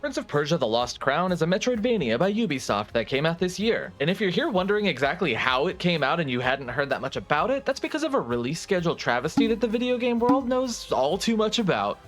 Prince of Persia: The Lost Crown is a Metroidvania by Ubisoft that came out this year. And if you're here wondering exactly how it came out and you hadn't heard that much about it, that's because of a release schedule travesty that the video game world knows all too much about.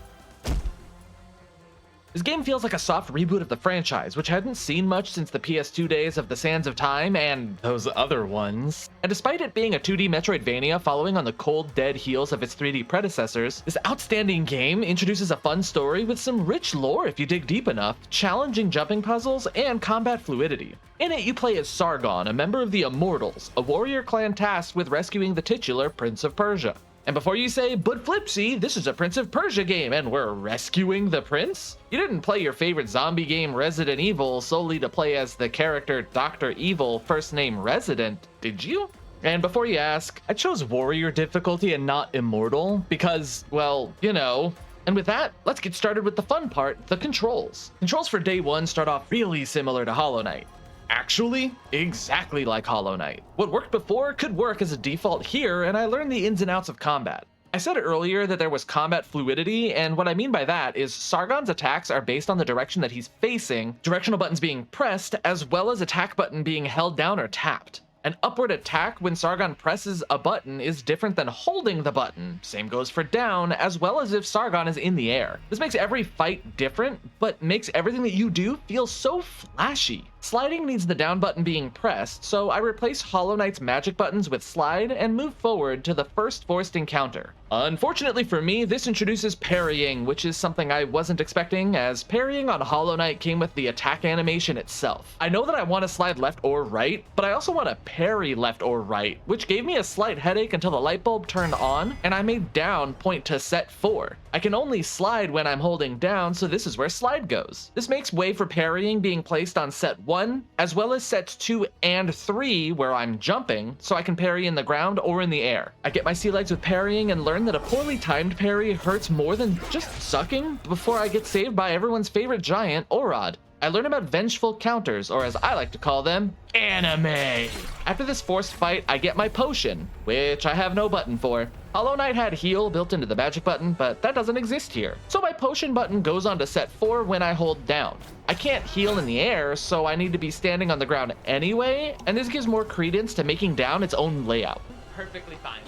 This game feels like a soft reboot of the franchise, which hadn't seen much since the PS2 days of the Sands of Time and those other ones. And despite it being a 2D Metroidvania following on the cold, dead heels of its 3D predecessors, this outstanding game introduces a fun story with some rich lore if you dig deep enough, challenging jumping puzzles, and combat fluidity. In it, you play as Sargon, a member of the Immortals, a warrior clan tasked with rescuing the titular Prince of Persia. And before you say, but Flipsy, this is a Prince of Persia game and we're rescuing the prince? You didn't play your favorite zombie game Resident Evil solely to play as the character Dr. Evil, first name Resident, did you? And before you ask, I chose warrior difficulty and not immortal because, well, you know. And with that, let's get started with the fun part, the controls. Controls for day one start off really similar to Hollow Knight. Actually, exactly like Hollow Knight. What worked before could work as a default here, and I learned the ins and outs of combat. I said earlier that there was combat fluidity, and what I mean by that is Sargon's attacks are based on the direction that he's facing, directional buttons being pressed, as well as attack button being held down or tapped. An upward attack when Sargon presses a button is different than holding the button. Same goes for down, as well as if Sargon is in the air. This makes every fight different, but makes everything that you do feel so flashy. Sliding needs the down button being pressed, so I replace Hollow Knight's magic buttons with slide and move forward to the first forced encounter. Unfortunately for me, this introduces parrying, which is something I wasn't expecting, as parrying on Hollow Knight came with the attack animation itself. I know that I want to slide left or right, but I also want to parry left or right, which gave me a slight headache until the light bulb turned on, and I made down point to set 4. I can only slide when I'm holding down, so this is where slide goes. This makes way for parrying being placed on set 1, as well as sets 2 and 3 where I'm jumping, so I can parry in the ground or in the air. I get my sea legs with parrying and learn that a poorly timed parry hurts more than just sucking before I get saved by everyone's favorite giant, Orod. I learn about vengeful counters, or as I like to call them, anime. After this forced fight, I get my potion, which I have no button for. Hollow Knight had heal built into the magic button, but that doesn't exist here. So my potion button goes on to set 4 when I hold down. I can't heal in the air, so I need to be standing on the ground anyway, and this gives more credence to making down its own layout. Perfectly fine.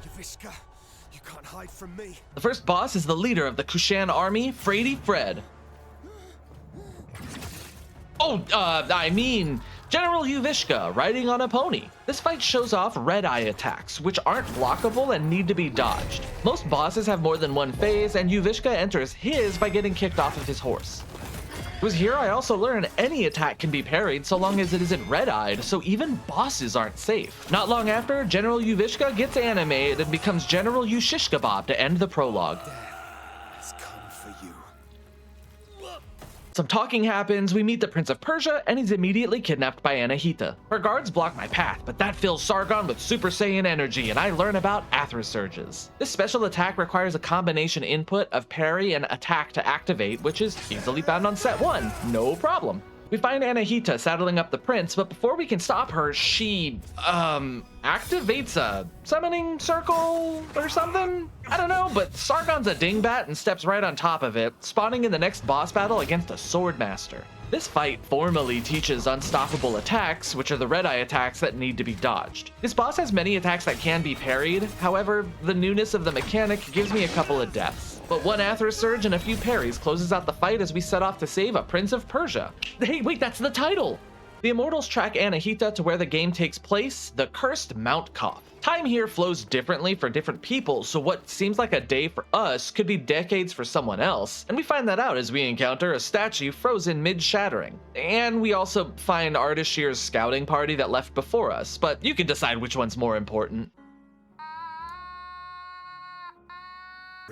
Yviska, you can't hide from me. The first boss is the leader of the Kushan army, Frady Fred. General Yuvishka riding on a pony. This fight shows off red eye attacks, which aren't blockable and need to be dodged. Most bosses have more than one phase, and Yuvishka enters his by getting kicked off of his horse. It was here I also learned any attack can be parried so long as it isn't red-eyed, so even bosses aren't safe. Not long after, General Yuvishka gets animated and becomes General Yushishkabab to end the prologue. It's come for you. Some talking happens, we meet the Prince of Persia, and he's immediately kidnapped by Anahita. Her guards block my path, but that fills Sargon with Super Saiyan energy, and I learn about Athra Surges. This special attack requires a combination input of parry and attack to activate, which is easily found on set 1, no problem. We find Anahita saddling up the prince, but before we can stop her, she, activates a summoning circle or something? I don't know, but Sargon's a dingbat and steps right on top of it, spawning in the next boss battle against a swordmaster. This fight formally teaches unstoppable attacks, which are the red eye attacks that need to be dodged. This boss has many attacks that can be parried, however, the newness of the mechanic gives me a couple of deaths. But one Athra Surge and a few parries closes out the fight as we set off to save a Prince of Persia. Hey, wait, that's the title! The Immortals track Anahita to where the game takes place, the cursed Mount Qaf. Time here flows differently for different people, so what seems like a day for us could be decades for someone else, and we find that out as we encounter a statue frozen mid-shattering. And we also find Ardashir's scouting party that left before us, but you can decide which one's more important.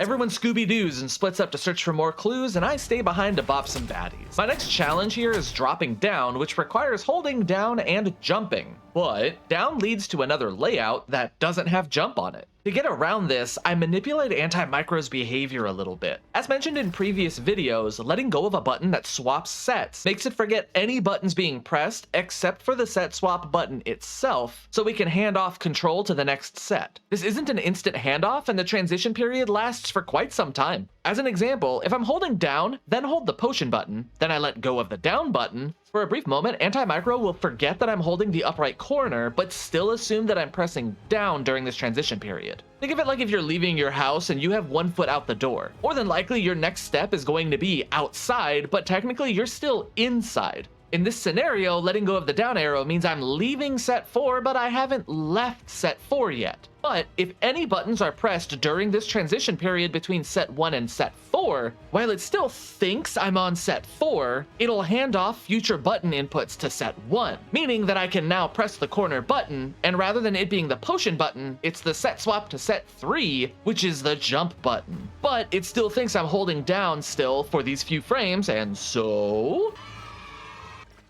Everyone Scooby-Doos and splits up to search for more clues, and I stay behind to bop some baddies. My next challenge here is dropping down, which requires holding down and jumping. But down leads to another layout that doesn't have jump on it. To get around this, I manipulate Anti-Micro's behavior a little bit. As mentioned in previous videos, letting go of a button that swaps sets makes it forget any buttons being pressed except for the set swap button itself, so we can hand off control to the next set. This isn't an instant handoff, and the transition period lasts for quite some time. As an example, if I'm holding down, then hold the potion button, then I let go of the down button, for a brief moment, Anti-Micro will forget that I'm holding the upright corner, but still assume that I'm pressing down during this transition period. Think of it like if you're leaving your house and you have one foot out the door. More than likely, your next step is going to be outside, but technically you're still inside. In this scenario, letting go of the down arrow means I'm leaving set 4, but I haven't left set 4 yet. But if any buttons are pressed during this transition period between set 1 and set 4, while it still thinks I'm on set 4, it'll hand off future button inputs to set 1, meaning that I can now press the corner button, and rather than it being the potion button, it's the set swap to set 3, which is the jump button. But it still thinks I'm holding down still for these few frames, and so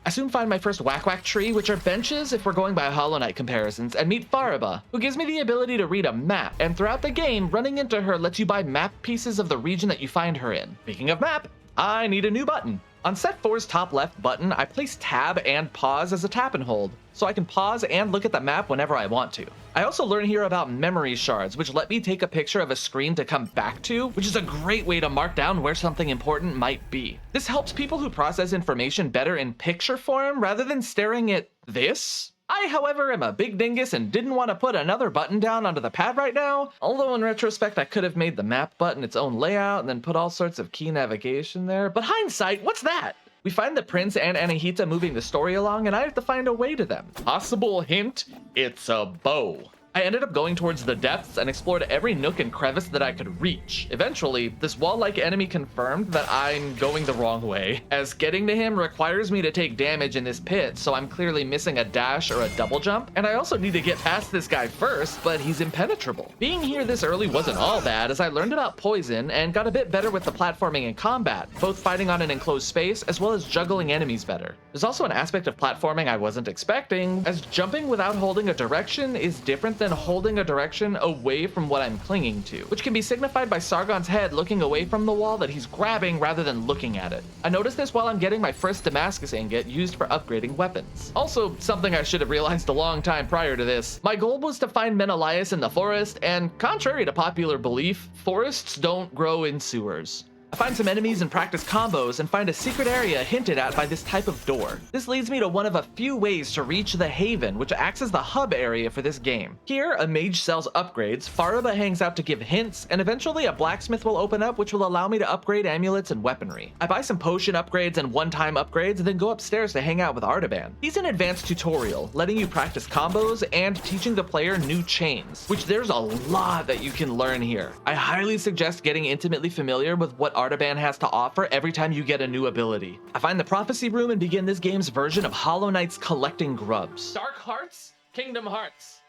I soon find my first whack-whack tree, which are benches if we're going by Hollow Knight comparisons, and meet Faraba, who gives me the ability to read a map, and throughout the game, running into her lets you buy map pieces of the region that you find her in. Speaking of map, I need a new button. On set 4's top left button, I place tab and pause as a tap and hold, so I can pause and look at the map whenever I want to. I also learn here about memory shards, which let me take a picture of a screen to come back to, which is a great way to mark down where something important might be. This helps people who process information better in picture form rather than staring at this. I, however, am a big dingus and didn't want to put another button down onto the pad right now, although in retrospect I could have made the map button its own layout and then put all sorts of key navigation there, but hindsight, what's that? We find the prince and Anahita moving the story along, and I have to find a way to them. Possible hint, it's a bow. I ended up going towards the depths and explored every nook and crevice that I could reach. Eventually, this wall-like enemy confirmed that I'm going the wrong way, as getting to him requires me to take damage in this pit, so I'm clearly missing a dash or a double jump, and I also need to get past this guy first, but he's impenetrable. Being here this early wasn't all bad, as I learned about poison and got a bit better with the platforming and combat, both fighting on an enclosed space as well as juggling enemies better. There's also an aspect of platforming I wasn't expecting, as jumping without holding a direction is different than holding a direction away from what I'm clinging to, which can be signified by Sargon's head looking away from the wall that he's grabbing rather than looking at it. I noticed this while I'm getting my first Damascus ingot used for upgrading weapons. Also, something I should have realized a long time prior to this, my goal was to find Menolias in the forest, and contrary to popular belief, forests don't grow in sewers. I find some enemies and practice combos and find a secret area hinted at by this type of door. This leads me to one of a few ways to reach the Haven, which acts as the hub area for this game. Here, a mage sells upgrades, Faraba hangs out to give hints, and eventually a blacksmith will open up which will allow me to upgrade amulets and weaponry. I buy some potion upgrades and one-time upgrades, and then go upstairs to hang out with Artaban. He's an advanced tutorial, letting you practice combos and teaching the player new chains, which there's a lot that you can learn here. I highly suggest getting intimately familiar with what Artaban has to offer every time you get a new ability. I find the prophecy room and begin this game's version of Hollow Knight's collecting grubs. Dark Hearts? Kingdom Hearts.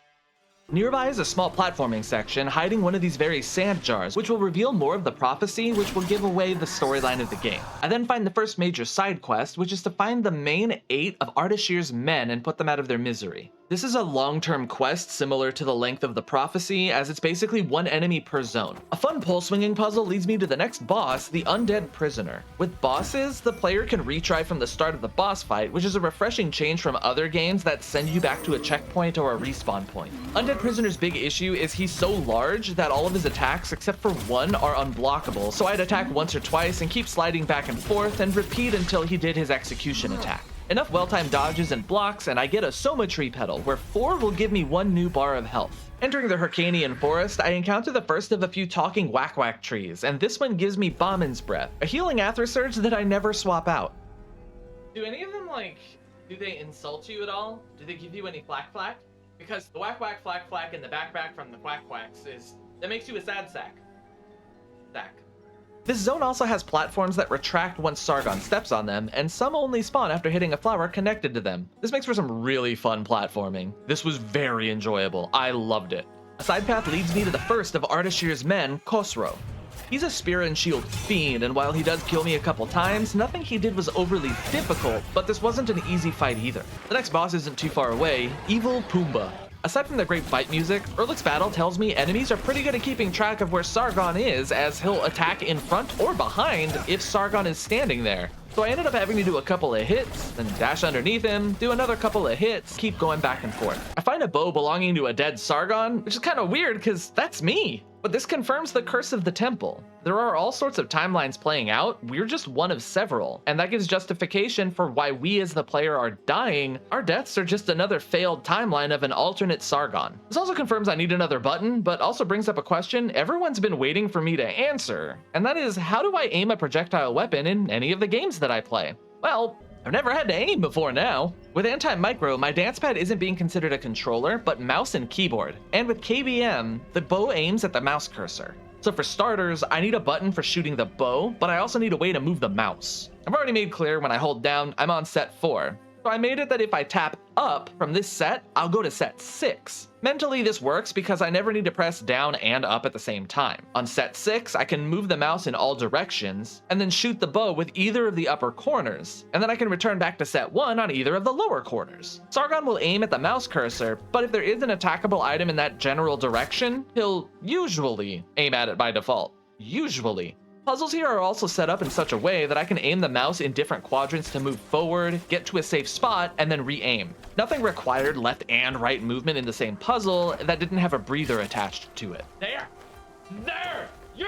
Nearby is a small platforming section hiding one of these very sand jars, which will reveal more of the prophecy, which will give away the storyline of the game. I then find the first major side quest, which is to find the main 8 of Ardashir's men and put them out of their misery. This is a long-term quest similar to the length of the prophecy, as it's basically one enemy per zone. A fun pole-swinging puzzle leads me to the next boss, the Undead Prisoner. With bosses, the player can retry from the start of the boss fight, which is a refreshing change from other games that send you back to a checkpoint or a respawn point. Undead Prisoner's big issue is he's so large that all of his attacks, except for one, are unblockable, so I'd attack once or twice and keep sliding back and forth and repeat until he did his execution attack. Enough well-timed dodges and blocks, and I get a Soma Tree Petal, where 4 will give me 1 new bar of health. Entering the Hyrcanian Forest, I encounter the first of a few talking whack-whack trees, and this one gives me Bauman's Breath, a healing Aether Surge that I never swap out. Do any of them, do they insult you at all? Do they give you any flack? Because the whack-whack, flack, and the back from the quack-quacks that makes you a sad sack. This zone also has platforms that retract once Sargon steps on them, and some only spawn after hitting a flower connected to them. This makes for some really fun platforming. This was very enjoyable. I loved it. A side path leads me to the first of Ardashir's men, Khosrow. He's a spear and shield fiend, and while he does kill me a couple times, nothing he did was overly difficult, but this wasn't an easy fight either. The next boss isn't too far away, Evil Pumbaa. Aside from the great fight music, Erlic's battle tells me enemies are pretty good at keeping track of where Sargon is, as he'll attack in front or behind if Sargon is standing there. So I ended up having to do a couple of hits, then dash underneath him, do another couple of hits, keep going back and forth. I find a bow belonging to a dead Sargon, which is kind of weird because that's me. But this confirms the curse of the temple. There are all sorts of timelines playing out, we're just one of several, and that gives justification for why we as the player are dying. Our deaths are just another failed timeline of an alternate Sargon. This also confirms I need another button, but also brings up a question everyone's been waiting for me to answer, and that is, how do I aim a projectile weapon in any of the games that I play? Well, I've never had to aim before now. With Anti-Micro, my dance pad isn't being considered a controller, but mouse and keyboard. And with KBM, the bow aims at the mouse cursor. So for starters, I need a button for shooting the bow, but I also need a way to move the mouse. I've already made clear when I hold down, I'm on set 4. So I made it that if I tap up from this set, I'll go to set 6. Mentally, this works because I never need to press down and up at the same time. On set 6, I can move the mouse in all directions, and then shoot the bow with either of the upper corners, and then I can return back to set 1 on either of the lower corners. Sargon will aim at the mouse cursor, but if there is an attackable item in that general direction, he'll usually aim at it by default. Usually. Puzzles here are also set up in such a way that I can aim the mouse in different quadrants to move forward, get to a safe spot, and then re-aim. Nothing required left and right movement in the same puzzle that didn't have a breather attached to it. There! Yeah!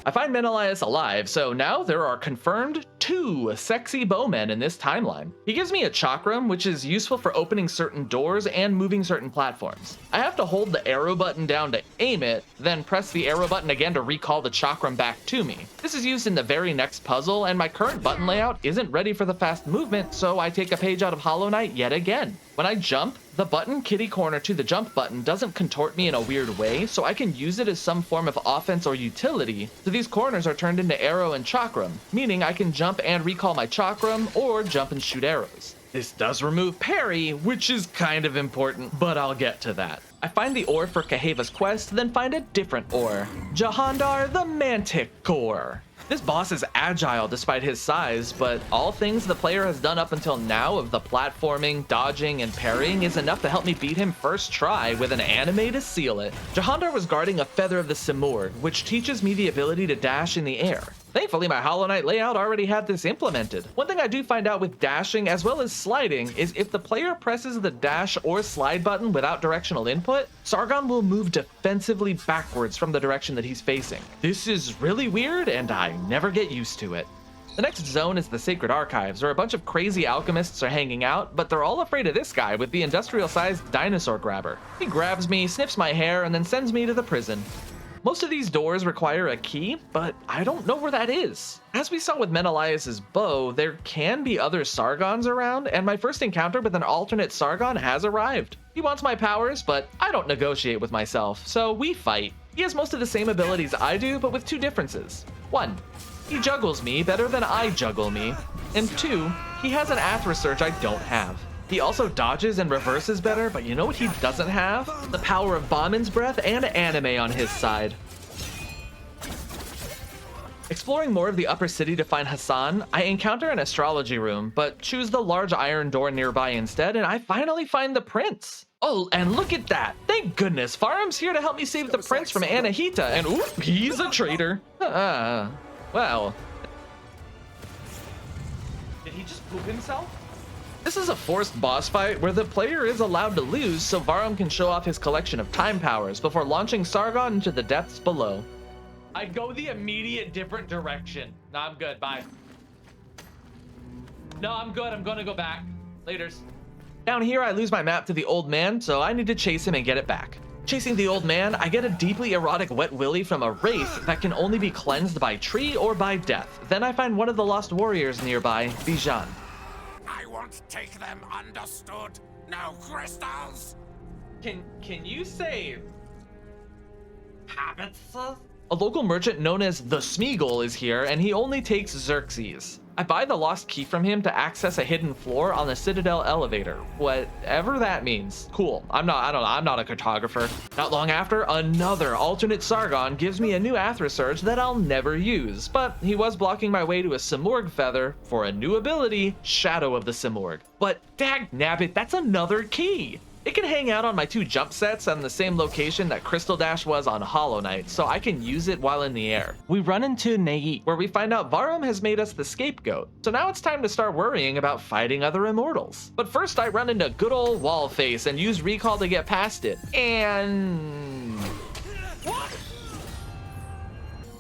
I find Menolias alive, so now there are confirmed 2 sexy bowmen in this timeline. He gives me a chakram, which is useful for opening certain doors and moving certain platforms. I have to hold the arrow button down to aim it, then press the arrow button again to recall the chakram back to me. This is used in the very next puzzle, and my current button layout isn't ready for the fast movement, so I take a page out of Hollow Knight yet again. When I jump, the button kitty corner to the jump button doesn't contort me in a weird way, so I can use it as some form of offense or utility, so these corners are turned into arrow and chakram, meaning I can jump and recall my chakram, or jump and shoot arrows. This does remove parry, which is kind of important, but I'll get to that. I find the ore for Kaheva's quest, then find a different ore, Jahandar the Manticore. This boss is agile despite his size, but all things the player has done up until now of the platforming, dodging, and parrying is enough to help me beat him first try with an anime to seal it. Jahandar was guarding a feather of the Simurgh, which teaches me the ability to dash in the air. Thankfully, my Hollow Knight layout already had this implemented. One thing I do find out with dashing as well as sliding is if the player presses the dash or slide button without directional input, Sargon will move defensively backwards from the direction that he's facing. This is really weird, and I never get used to it. The next zone is the Sacred Archives, where a bunch of crazy alchemists are hanging out, but they're all afraid of this guy with the industrial-sized dinosaur grabber. He grabs me, sniffs my hair, and then sends me to the prison. Most of these doors require a key, but I don't know where that is. As we saw with Menolias' bow, there can be other Sargons around, and my first encounter with an alternate Sargon has arrived. He wants my powers, but I don't negotiate with myself, so we fight. He has most of the same abilities I do, but with 2 differences. 1, he juggles me better than I juggle me, and 2, he has an Athra Surge I don't have. He also dodges and reverses better, but you know what he doesn't have? The power of Bamin's Breath and anime on his side. Exploring more of the upper city to find Hassan, I encounter an astrology room, but choose the large iron door nearby instead, and I finally find the prince. Oh, and look at that! Thank goodness, Faram's here to help me save the prince from Anahita, and ooh, he's a traitor. Well. Did he just poop himself? This is a forced boss fight where the player is allowed to lose so Varum can show off his collection of time powers before launching Sargon into the depths below. I go the immediate different direction. No, I'm good, bye. No, I'm good, I'm gonna go back. Laters. Down here, I lose my map to the old man, so I need to chase him and get it back. Chasing the old man, I get a deeply erotic wet willy from a wraith that can only be cleansed by tree or by death. Then I find one of the lost warriors nearby, Bijan. I won't take them, understood? No crystals! Can you say habits? A local merchant known as the Smeagol is here, and he only takes Xerxes. I buy the lost key from him to access a hidden floor on the Citadel Elevator. Whatever that means. Cool. I'm not a cartographer. Not long after, another alternate Sargon gives me a new Athra Surge that I'll never use, but he was blocking my way to a Simorgh feather for a new ability, Shadow of the Simorgh. But dag nabbit, that's another key! It can hang out on my 2 jump sets on the same location that Crystal Dash was on Hollow Knight, so I can use it while in the air. We run into Neit, where we find out Varum has made us the scapegoat, so now it's time to start worrying about fighting other immortals. But first I run into good old Wallface and use Recall to get past it, and... What?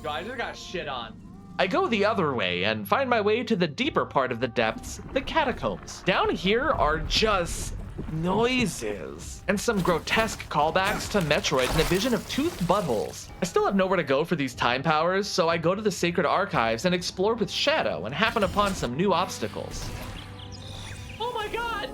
Yo, I just got shit on. I go the other way and find my way to the deeper part of the depths, the catacombs. Down here are just... noises and some grotesque callbacks to Metroid and a vision of toothed buttholes. I still have nowhere to go for these time powers, so I go to the sacred archives and explore with Shadow and happen upon some new obstacles. Oh my god!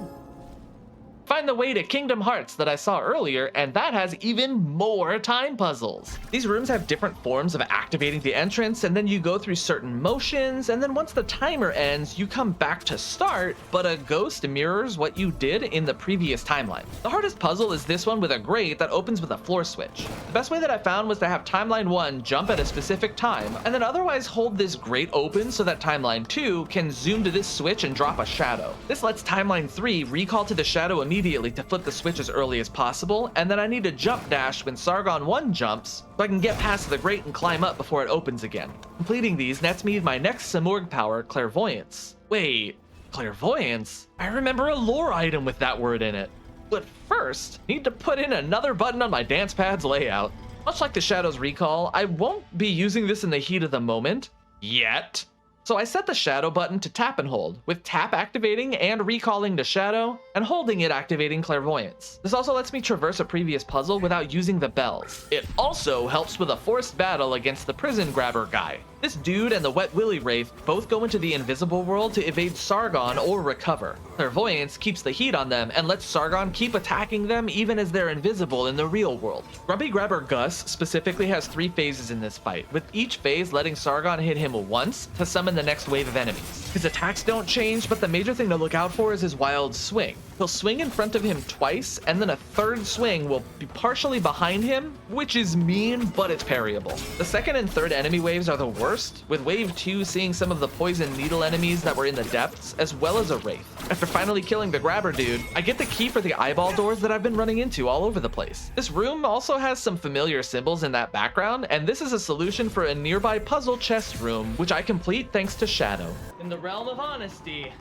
Find the way to Kingdom Hearts that I saw earlier, and that has even more time puzzles. These rooms have different forms of activating the entrance, and then you go through certain motions, and then once the timer ends, you come back to start, but a ghost mirrors what you did in the previous timeline. The hardest puzzle is this one with a grate that opens with a floor switch. The best way that I found was to have timeline 1 jump at a specific time, and then otherwise hold this grate open so that timeline 2 can zoom to this switch and drop a shadow. This lets timeline 3 recall to the shadow immediately to flip the switch as early as possible, and then I need to jump dash when Sargon 1 jumps so I can get past the grate and climb up before it opens again. Completing these nets me my next Simorgh power, Clairvoyance. Wait, Clairvoyance? I remember a lore item with that word in it. But first, need to put in another button on my dance pad's layout. Much like the Shadow's Recall, I won't be using this in the heat of the moment, yet. So I set the Shadow button to tap and hold, with tap activating and recalling to Shadow, and holding it activating Clairvoyance. This also lets me traverse a previous puzzle without using the bells. It also helps with a forced battle against the prison grabber guy. This dude and the Wet Willy Wraith both go into the invisible world to evade Sargon or recover. Clairvoyance keeps the heat on them and lets Sargon keep attacking them even as they're invisible in the real world. Grumpy Grabber Gus specifically has 3 phases in this fight, with each phase letting Sargon hit him once to summon the next wave of enemies. His attacks don't change, but the major thing to look out for is his wild swing. He'll swing in front of him twice, and then a third swing will be partially behind him, which is mean, but it's parryable. The second and third enemy waves are the worst, with wave 2 seeing some of the poison needle enemies that were in the depths, as well as a wraith. After finally killing the grabber dude, I get the key for the eyeball doors that I've been running into all over the place. This room also has some familiar symbols in that background, and this is a solution for a nearby puzzle chest room, which I complete thanks to Shadow. In the realm of honesty,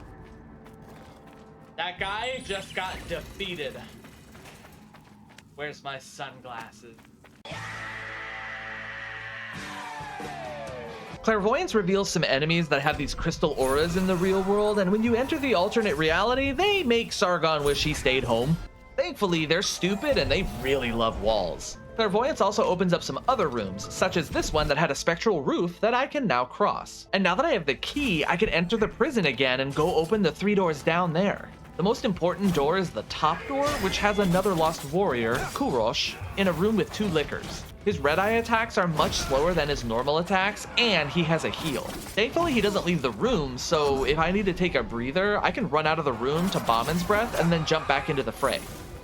that guy just got defeated. Where's my sunglasses? Clairvoyance reveals some enemies that have these crystal auras in the real world, and when you enter the alternate reality, they make Sargon wish he stayed home. Thankfully, they're stupid and they really love walls. Clairvoyance also opens up some other rooms, such as this one that had a spectral roof that I can now cross. And now that I have the key, I can enter the prison again and go open the 3 doors down there. The most important door is the top door, which has another lost warrior, Kurosh, in a room with 2 lickers. His red-eye attacks are much slower than his normal attacks, and he has a heal. Thankfully, he doesn't leave the room, so if I need to take a breather, I can run out of the room to Bauman's Breath and then jump back into the fray.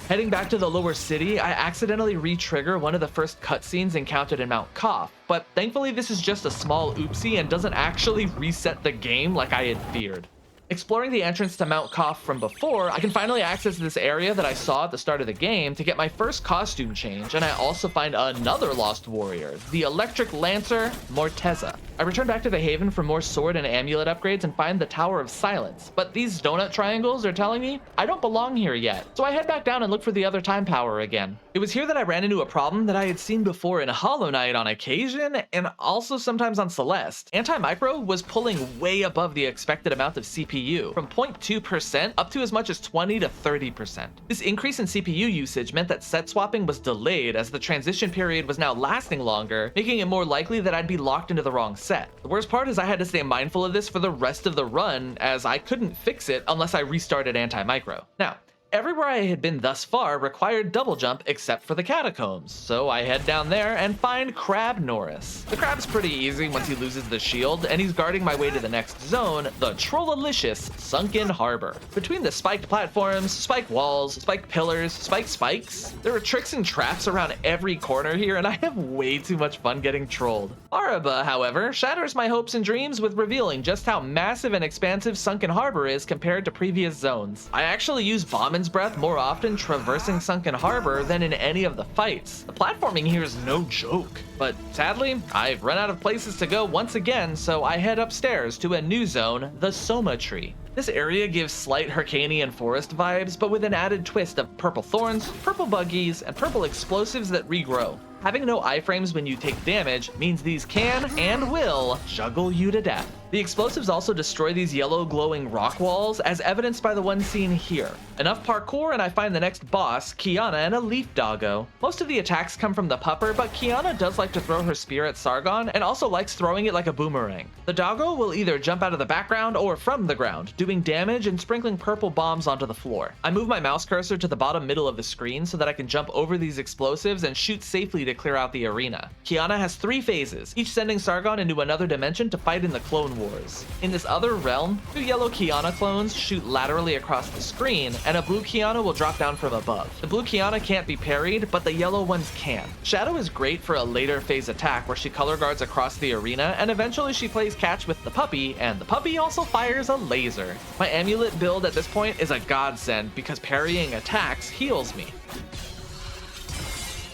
Heading back to the lower city, I accidentally re-trigger one of the first cutscenes encountered in Mount Qaf, but thankfully this is just a small oopsie and doesn't actually reset the game like I had feared. Exploring the entrance to Mount Qaf from before, I can finally access this area that I saw at the start of the game to get my first costume change, and I also find another lost warrior, the Electric Lancer, Morteza. I return back to the Haven for more sword and amulet upgrades and find the Tower of Silence, but these donut triangles are telling me I don't belong here yet, so I head back down and look for the other time power again. It was here that I ran into a problem that I had seen before in Hollow Knight on occasion, and also sometimes on Celeste. Anti-Micro was pulling way above the expected amount of CPU, from 0.2% up to as much as 20 to 30%. This increase in CPU usage meant that set swapping was delayed as the transition period was now lasting longer, making it more likely that I'd be locked into the wrong set. The worst part is I had to stay mindful of this for the rest of the run, as I couldn't fix it unless I restarted Anti-Micro. Now, Everywhere I had been thus far required double jump except for the catacombs, so I head down there and find Crab Norris. The crab's pretty easy once he loses the shield, and he's guarding my way to the next zone, the Trollolicious Sunken Harbor. Between the spiked platforms, spiked walls, spiked pillars, spiked spikes, there are tricks and traps around every corner here, and I have way too much fun getting trolled. Araba, however, shatters my hopes and dreams with revealing just how massive and expansive Sunken Harbor is compared to previous zones. I actually use Bauman's Breath more often traversing Sunken Harbor than in any of the fights. The platforming here is no joke, but sadly, I've run out of places to go once again, so I head upstairs to a new zone, the Soma Tree. This area gives slight Hyrcanian forest vibes, but with an added twist of purple thorns, purple buggies, and purple explosives that regrow. Having no iframes when you take damage means these can and will juggle you to death. The explosives also destroy these yellow glowing rock walls, as evidenced by the one seen here. Enough parkour and I find the next boss, Kiana, and a leaf doggo. Most of the attacks come from the pupper, but Kiana does like to throw her spear at Sargon and also likes throwing it like a boomerang. The doggo will either jump out of the background or from the ground, doing damage and sprinkling purple bombs onto the floor. I move my mouse cursor to the bottom middle of the screen so that I can jump over these explosives and shoot safely to clear out the arena. Kiana has 3 phases, each sending Sargon into another dimension to fight in the Clone Wars. In this other realm, 2 yellow Kiana clones shoot laterally across the screen, and a blue Kiana will drop down from above. The blue Kiana can't be parried, but the yellow ones can. Shadow is great for a later phase attack where she color guards across the arena, and eventually she plays catch with the puppy, and the puppy also fires a laser. My amulet build at this point is a godsend because parrying attacks heals me.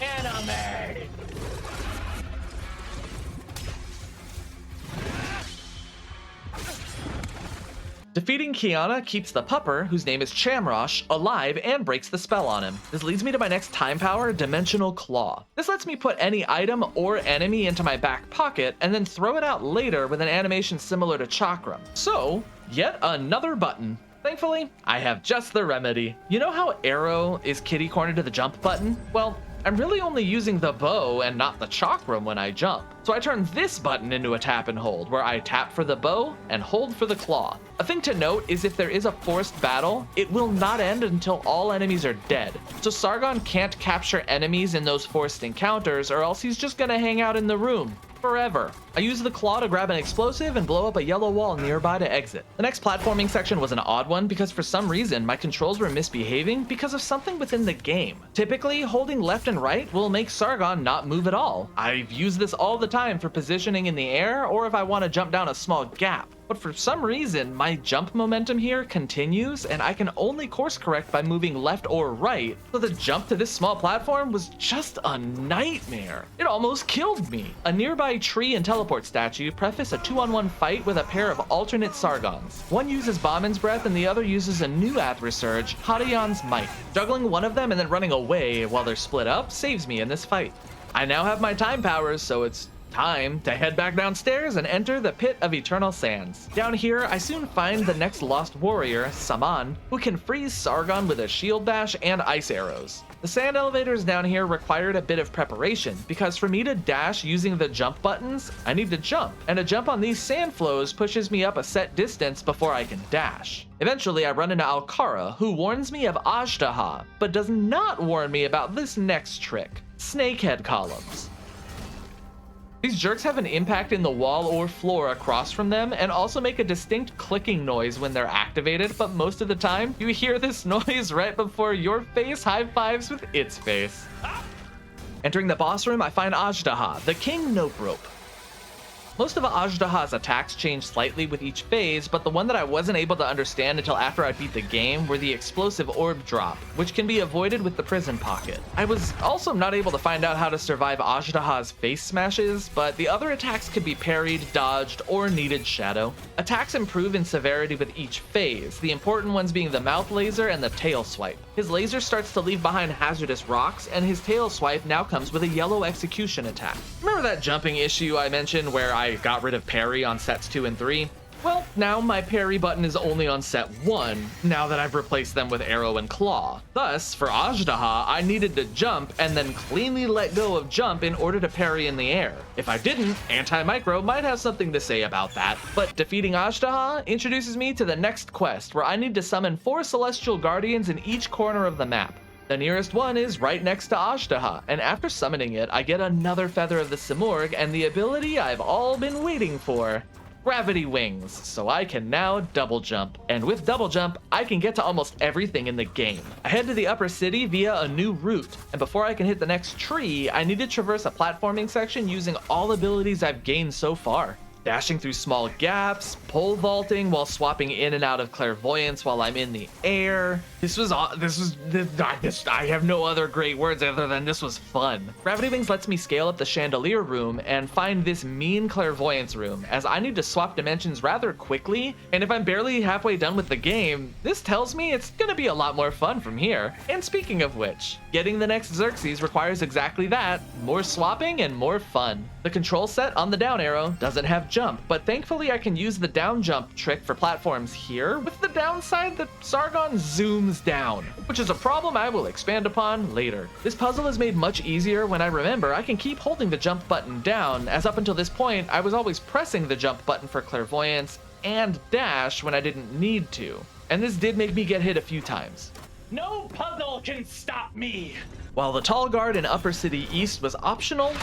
Enemy! Defeating Kiana keeps the pupper, whose name is Chamrosh, alive and breaks the spell on him. This leads me to my next time power, Dimensional Claw. This lets me put any item or enemy into my back pocket and then throw it out later with an animation similar to Chakram. So, yet another button. Thankfully, I have just the remedy. You know how arrow is kitty-cornered to the jump button? Well, I'm really only using the bow and not the chakram when I jump. So I turn this button into a tap and hold, where I tap for the bow and hold for the claw. A thing to note is if there is a forced battle, it will not end until all enemies are dead. So Sargon can't capture enemies in those forced encounters, or else he's just gonna hang out in the room forever. I use the claw to grab an explosive and blow up a yellow wall nearby to exit. The next platforming section was an odd one because for some reason my controls were misbehaving because of something within the game. Typically, holding left and right will make Sargon not move at all. I've used this all the time for positioning in the air or if I want to jump down a small gap. But for some reason, my jump momentum here continues and I can only course correct by moving left or right, so the jump to this small platform was just a nightmare. It almost killed me. A nearby tree and teleport statue preface a 2-on-1 fight with a pair of alternate Sargons. One uses Bauman's Breath and the other uses a new Ath Surge, Hadayan's Might. Juggling one of them and then running away while they're split up saves me in this fight. I now have my time powers, so it's time to head back downstairs and enter the Pit of Eternal Sands. Down here, I soon find the next lost warrior, Saman, who can freeze Sargon with a shield dash and ice arrows. The sand elevators down here required a bit of preparation, because for me to dash using the jump buttons, I need to jump, and a jump on these sand flows pushes me up a set distance before I can dash. Eventually, I run into Alkara, who warns me of Azhdaha, but does not warn me about this next trick, snakehead columns. These jerks have an impact in the wall or floor across from them and also make a distinct clicking noise when they're activated, but most of the time, you hear this noise right before your face high-fives with its face. Entering the boss room, I find Azhdaha, the King Nope Rope. Most of Azhdaha's attacks change slightly with each phase, but the one that I wasn't able to understand until after I beat the game were the explosive orb drop, which can be avoided with the prison pocket. I was also not able to find out how to survive Azhdaha's face smashes, but the other attacks could be parried, dodged, or needed shadow. Attacks improve in severity with each phase, the important ones being the mouth laser and the tail swipe. His laser starts to leave behind hazardous rocks, and his tail swipe now comes with a yellow execution attack. Remember that jumping issue I mentioned where I got rid of parry on sets 2 and 3? Well, now my parry button is only on set 1, now that I've replaced them with arrow and claw. Thus, for Azhdaha, I needed to jump and then cleanly let go of jump in order to parry in the air. If I didn't, Anti-Micro might have something to say about that. But defeating Azhdaha introduces me to the next quest, where I need to summon 4 Celestial Guardians in each corner of the map. The nearest one is right next to Azhdaha, and after summoning it, I get another Feather of the Simurgh and the ability I've all been waiting for. Gravity Wings, so I can now double jump. And with double jump, I can get to almost everything in the game. I head to the upper city via a new route, and before I can hit the next tree, I need to traverse a platforming section using all abilities I've gained so far. Dashing through small gaps, pole vaulting while swapping in and out of Clairvoyance while I'm in the air. I have no other great words other than this was fun. Gravity Wings lets me scale up the Chandelier room and find this mean Clairvoyance room, as I need to swap dimensions rather quickly, and if I'm barely halfway done with the game, this tells me it's gonna be a lot more fun from here. And speaking of which, getting the next Xerxes requires exactly that, more swapping and more fun. The control set on the down arrow doesn't have jump, but thankfully I can use the down jump trick for platforms here, with the downside that Sargon zooms down, which is a problem I will expand upon later. This puzzle is made much easier when I remember I can keep holding the jump button down, as up until this point I was always pressing the jump button for Clairvoyance and dash when I didn't need to, and this did make me get hit a few times. No puzzle can stop me! While the Tall Guard in Upper City East was optional,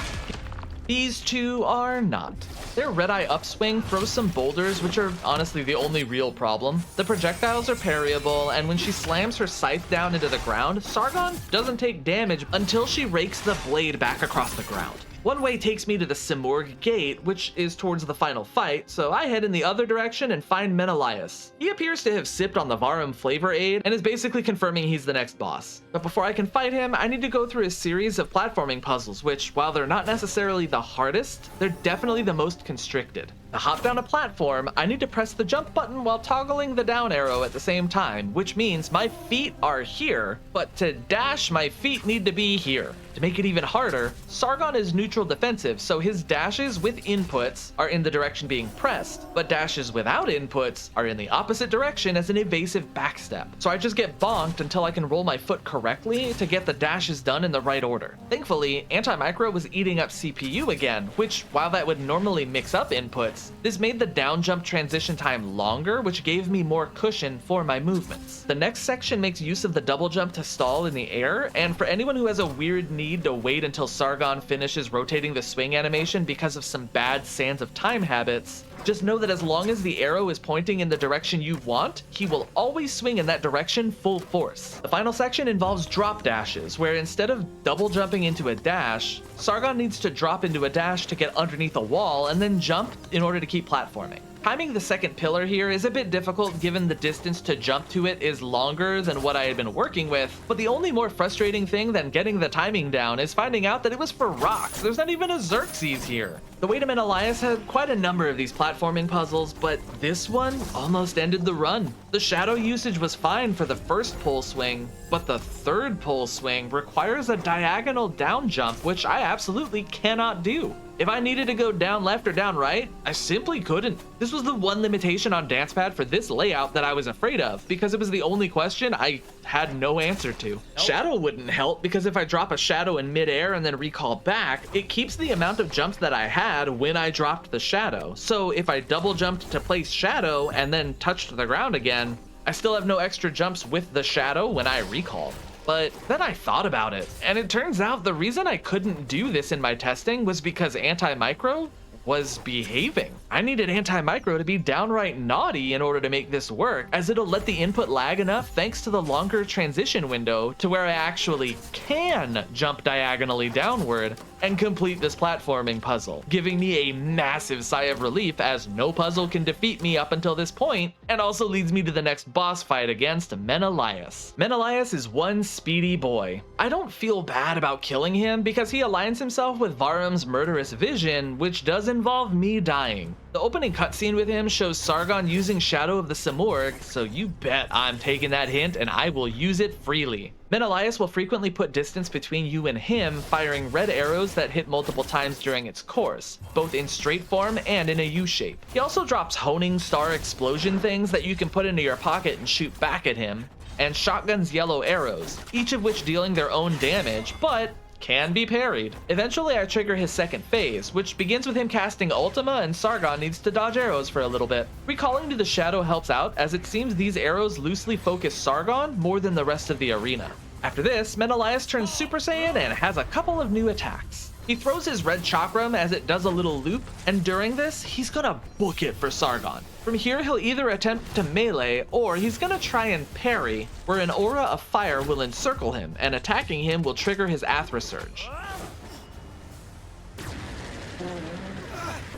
these two are not. Their red-eye upswing throws some boulders, which are honestly the only real problem. The projectiles are parryable, and when she slams her scythe down into the ground, Sargon doesn't take damage until she rakes the blade back across the ground. One way takes me to the Simurgh Gate, which is towards the final fight, so I head in the other direction and find Menolias. He appears to have sipped on the Varum flavor aid and is basically confirming he's the next boss. But before I can fight him, I need to go through a series of platforming puzzles, which, while they're not necessarily the hardest, they're definitely the most constricted. To hop down a platform, I need to press the jump button while toggling the down arrow at the same time, which means my feet are here, but to dash, my feet need to be here. To make it even harder, Sargon is neutral defensive, so his dashes with inputs are in the direction being pressed, but dashes without inputs are in the opposite direction as an evasive backstep. So I just get bonked until I can roll my foot correctly to get the dashes done in the right order. Thankfully, Anti-Micro was eating up CPU again, which, while that would normally mix up inputs, this made the down jump transition time longer, which gave me more cushion for my movements. The next section makes use of the double jump to stall in the air, and for anyone who has a weird need to wait until Sargon finishes rotating the swing animation because of some bad Sands of Time habits, just know that as long as the arrow is pointing in the direction you want, he will always swing in that direction full force. The final section involves drop dashes, where instead of double jumping into a dash, Sargon needs to drop into a dash to get underneath a wall and then jump in order to keep platforming. Timing the second pillar here is a bit difficult given the distance to jump to it is longer than what I had been working with, but the only more frustrating thing than getting the timing down is finding out that it was for rocks. There's not even a Xerxes here. The way to Menolias had quite a number of these platforming puzzles, but this one almost ended the run. The shadow usage was fine for the first pole swing, but the third pole swing requires a diagonal down jump, which I absolutely cannot do. If I needed to go down left or down right, I simply couldn't. This was the one limitation on DancePad for this layout that I was afraid of, because it was the only question I had no answer to. Nope. Shadow wouldn't help, because if I drop a shadow in midair and then recall back, it keeps the amount of jumps that I had when I dropped the shadow. So if I double jumped to place shadow and then touched the ground again, I still have no extra jumps with the shadow when I recalled. But then I thought about it, and it turns out the reason I couldn't do this in my testing was because Anti-Micro was behaving. I needed Anti-Micro to be downright naughty in order to make this work, as it'll let the input lag enough thanks to the longer transition window to where I actually can jump diagonally downward and complete this platforming puzzle, giving me a massive sigh of relief as no puzzle can defeat me up until this point, and also leads me to the next boss fight against Menolias. Menolias is one speedy boy. I don't feel bad about killing him because he aligns himself with Varum's murderous vision, which does involve me dying. The opening cutscene with him shows Sargon using Shadow of the Simurgh, so you bet I'm taking that hint and I will use it freely. Menolias will frequently put distance between you and him, firing red arrows that hit multiple times during its course, both in straight form and in a U-shape. He also drops honing star explosion things that you can put into your pocket and shoot back at him, and shotguns yellow arrows, each of which dealing their own damage, but can be parried. Eventually I trigger his second phase, which begins with him casting Ultima and Sargon needs to dodge arrows for a little bit. Recalling to the shadow helps out, as it seems these arrows loosely focus Sargon more than the rest of the arena. After this, Menolias turns Super Saiyan and has a couple of new attacks. He throws his red chakram as it does a little loop, and during this, he's gonna book it for Sargon. From here, he'll either attempt to melee, or he's gonna try and parry, where an aura of fire will encircle him, and attacking him will trigger his Athra Surge.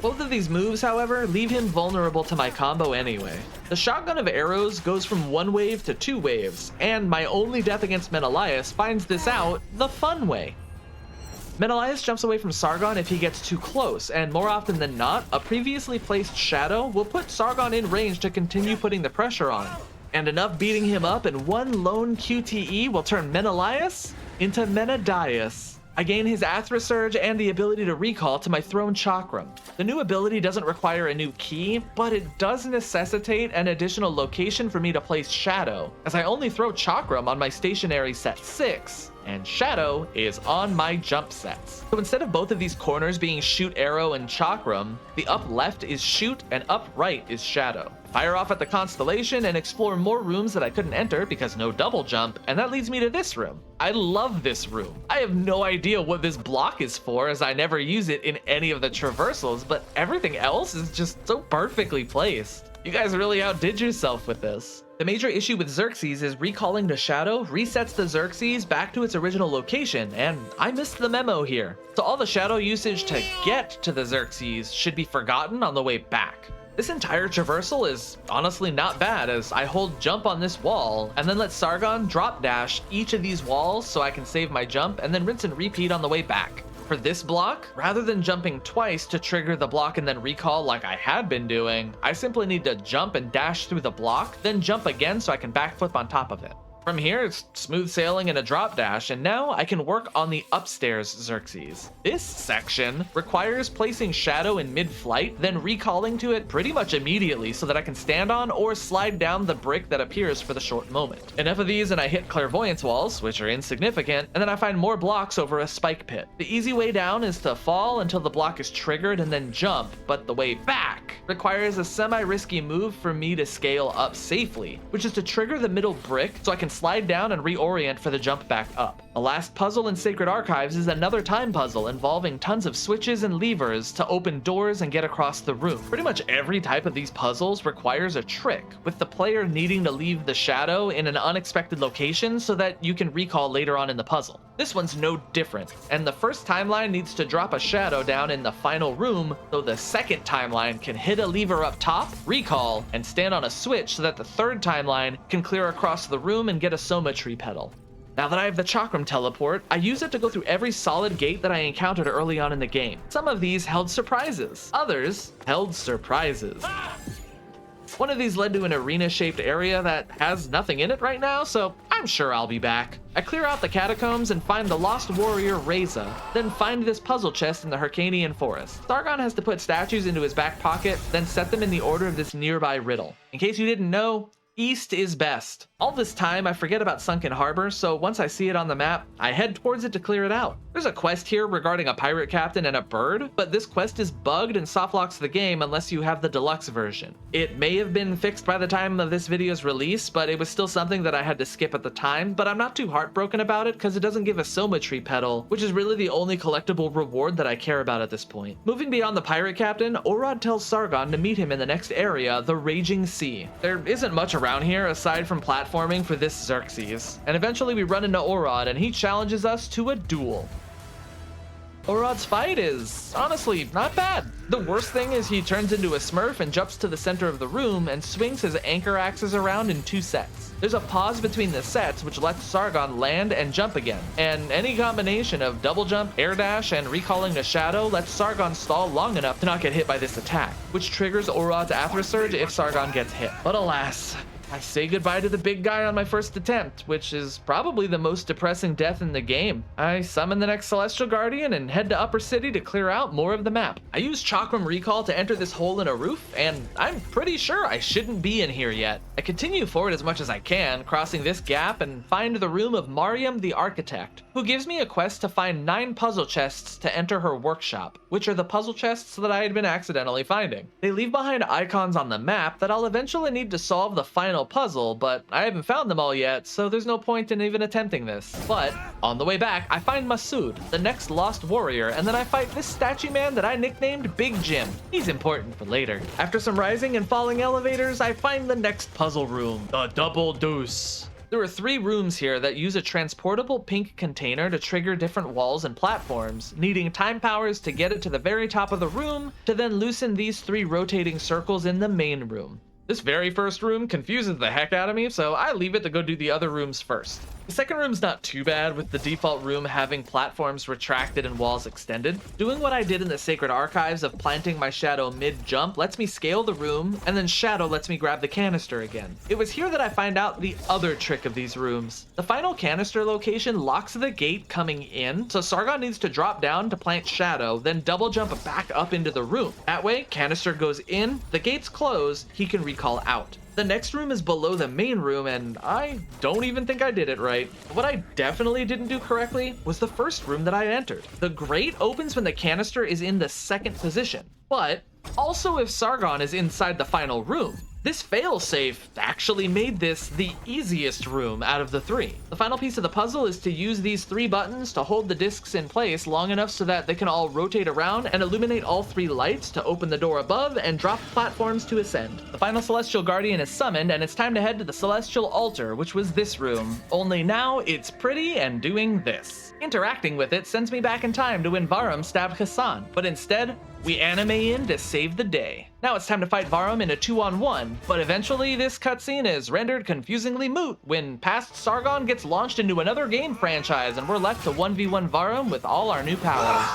Both of these moves, however, leave him vulnerable to my combo anyway. The shotgun of arrows goes from 1 wave to 2 waves, and my only death against Menolias finds this out the fun way. Menolias jumps away from Sargon if he gets too close, and more often than not, a previously placed shadow will put Sargon in range to continue putting the pressure on. And enough beating him up in one lone QTE will turn Menolias into Menodias. I gain his Athra Surge and the ability to recall to my Throne Chakram. The new ability doesn't require a new key, but it does necessitate an additional location for me to place Shadow, as I only throw Chakram on my stationary set 6, and Shadow is on my jump sets. So instead of both of these corners being Shoot, Arrow, and Chakram, the up left is Shoot and up right is Shadow. Fire off at the Constellation and explore more rooms that I couldn't enter because no double jump, and that leads me to this room. I love this room. I have no idea what this block is for, as I never use it in any of the traversals, but everything else is just so perfectly placed. You guys really outdid yourself with this. The major issue with Xerxes is recalling to Shadow resets the Xerxes back to its original location, and I missed the memo here. So all the Shadow usage to get to the Xerxes should be forgotten on the way back. This entire traversal is honestly not bad, as I hold jump on this wall and then let Sargon drop dash each of these walls so I can save my jump and then rinse and repeat on the way back. For this block, rather than jumping twice to trigger the block and then recall like I had been doing, I simply need to jump and dash through the block, then jump again so I can backflip on top of it. From here, it's smooth sailing and a drop dash, and now I can work on the upstairs Xerxes. This section requires placing Shadow in mid-flight, then recalling to it pretty much immediately so that I can stand on or slide down the brick that appears for the short moment. Enough of these and I hit Clairvoyance walls, which are insignificant, and then I find more blocks over a spike pit. The easy way down is to fall until the block is triggered and then jump, but the way back requires a semi-risky move for me to scale up safely, which is to trigger the middle brick so I can slide down and reorient for the jump back up. The last puzzle in Sacred Archives is another time puzzle involving tons of switches and levers to open doors and get across the room. Pretty much every type of these puzzles requires a trick, with the player needing to leave the shadow in an unexpected location so that you can recall later on in the puzzle. This one's no different, and the first timeline needs to drop a shadow down in the final room, so the second timeline can hit a lever up top, recall, and stand on a switch so that the third timeline can clear across the room and get a Soma tree petal. Now that I have the Chakram teleport, I use it to go through every solid gate that I encountered early on in the game. Some of these held surprises, others held surprises. One of these led to an arena-shaped area that has nothing in it right now, so I'm sure I'll be back. I clear out the catacombs and find the lost warrior Reza, then find this puzzle chest in the Hyrcanian forest. Sargon has to put statues into his back pocket, then set them in the order of this nearby riddle. In case you didn't know, east is best. All this time, I forget about Sunken Harbor, so once I see it on the map, I head towards it to clear it out. There's a quest here regarding a pirate captain and a bird, but this quest is bugged and softlocks the game unless you have the deluxe version. It may have been fixed by the time of this video's release, but it was still something that I had to skip at the time, but I'm not too heartbroken about it because it doesn't give a Soma tree petal, which is really the only collectible reward that I care about at this point. Moving beyond the pirate captain, Orod tells Sargon to meet him in the next area, the Raging Sea. There isn't much around here aside from platforming for this Xerxes, and eventually we run into Orod and he challenges us to a duel. Orod's fight is honestly not bad. The worst thing is he turns into a smurf and jumps to the center of the room and swings his anchor axes around in 2 sets. There's a pause between the sets which lets Sargon land and jump again, and any combination of double jump, air dash, and recalling a shadow lets Sargon stall long enough to not get hit by this attack, which triggers Orod's Athra Surge if Sargon gets hit. But alas, I say goodbye to the big guy on my first attempt, which is probably the most depressing death in the game. I summon the next Celestial Guardian and head to Upper City to clear out more of the map. I use Chakram Recall to enter this hole in a roof, and I'm pretty sure I shouldn't be in here yet. I continue forward as much as I can, crossing this gap and find the room of Mariam the Architect, who gives me a quest to find 9 puzzle chests to enter her workshop, which are the puzzle chests that I had been accidentally finding. They leave behind icons on the map that I'll eventually need to solve the final puzzle, but I haven't found them all yet, so there's no point in even attempting this. But on the way back, I find Masood, the next lost warrior, and then I fight this statue man that I nicknamed Big Jim. He's important for later. After some rising and falling elevators, I find the next puzzle room, the Double Deuce. There are 3 rooms here that use a transportable pink container to trigger different walls and platforms, needing time powers to get it to the very top of the room to then loosen these 3 rotating circles in the main room. This very first room confuses the heck out of me, so I leave it to go do the other rooms first. The second room's not too bad, with the default room having platforms retracted and walls extended. Doing what I did in the Sacred Archives of planting my shadow mid-jump lets me scale the room, and then shadow lets me grab the canister again. It was here that I find out the other trick of these rooms. The final canister location locks the gate coming in, so Sargon needs to drop down to plant shadow, then double jump back up into the room. That way, canister goes in, the gates close, he can recall out. The next room is below the main room, and I don't even think I did it right. What I definitely didn't do correctly was the first room that I entered. The grate opens when the canister is in the 2nd position, but also if Sargon is inside the final room. This failsafe actually made this the easiest room out of the 3. The final piece of the puzzle is to use these 3 buttons to hold the discs in place long enough so that they can all rotate around and illuminate all 3 lights to open the door above and drop platforms to ascend. The final Celestial Guardian is summoned, and it's time to head to the Celestial Altar, which was this room, only now it's pretty and doing this. Interacting with it sends me back in time to when Varum stabbed Hassan, but instead, we anime in to save the day. Now it's time to fight Varum in a 2-on-1, but eventually this cutscene is rendered confusingly moot when past Sargon gets launched into another game franchise and we're left to 1v1 Varum with all our new powers.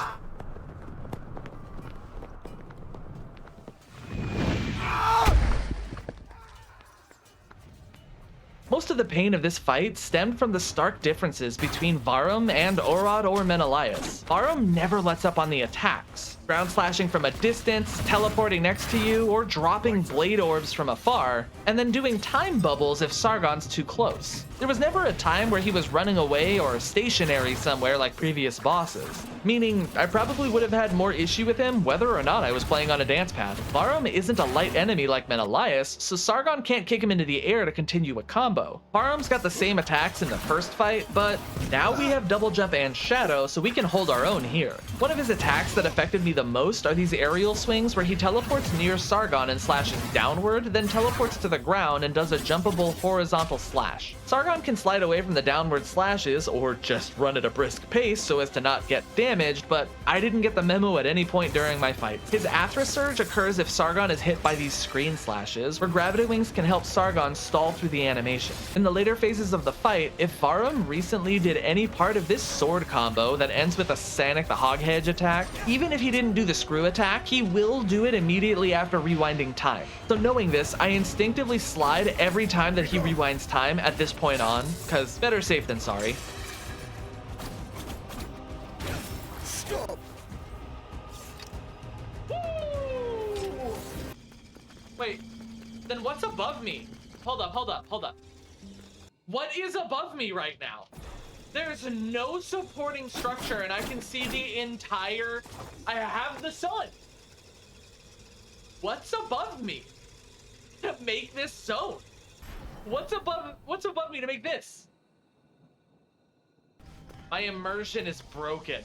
Most of the pain of this fight stemmed from the stark differences between Varum and Orod or Menolias. Varum never lets up on the attacks, ground slashing from a distance, teleporting next to you, or dropping blade orbs from afar, and then doing time bubbles if Sargon's too close. There was never a time where he was running away or stationary somewhere like previous bosses, meaning I probably would have had more issue with him whether or not I was playing on a dance pad. Varum isn't a light enemy like Menolias, so Sargon can't kick him into the air to continue a combo. Varum's got the same attacks in the first fight, but now we have double jump and shadow, so we can hold our own here. One of his attacks that affected me the most are these aerial swings where he teleports near Sargon and slashes downward, then teleports to the ground and does a jumpable horizontal slash. Sargon can slide away from the downward slashes or just run at a brisk pace so as to not get damaged, but I didn't get the memo at any point during my fight. His Athra Surge occurs if Sargon is hit by these screen slashes, where Gravity Wings can help Sargon stall through the animation. In the later phases of the fight, if Varum recently did any part of this sword combo that ends with a Sanic the Hoghedge attack, even if he didn't do the screw attack, he will do it immediately after rewinding time. So knowing this, I instinctively slide every time that he rewinds time at this point on, cause better safe than sorry. Stop! Wait, then what's above me? Hold up. What is above me right now? There's no supporting structure and I can see the entire... I have the sun. What's above me to make this zone? What's above me to make this? My immersion is broken.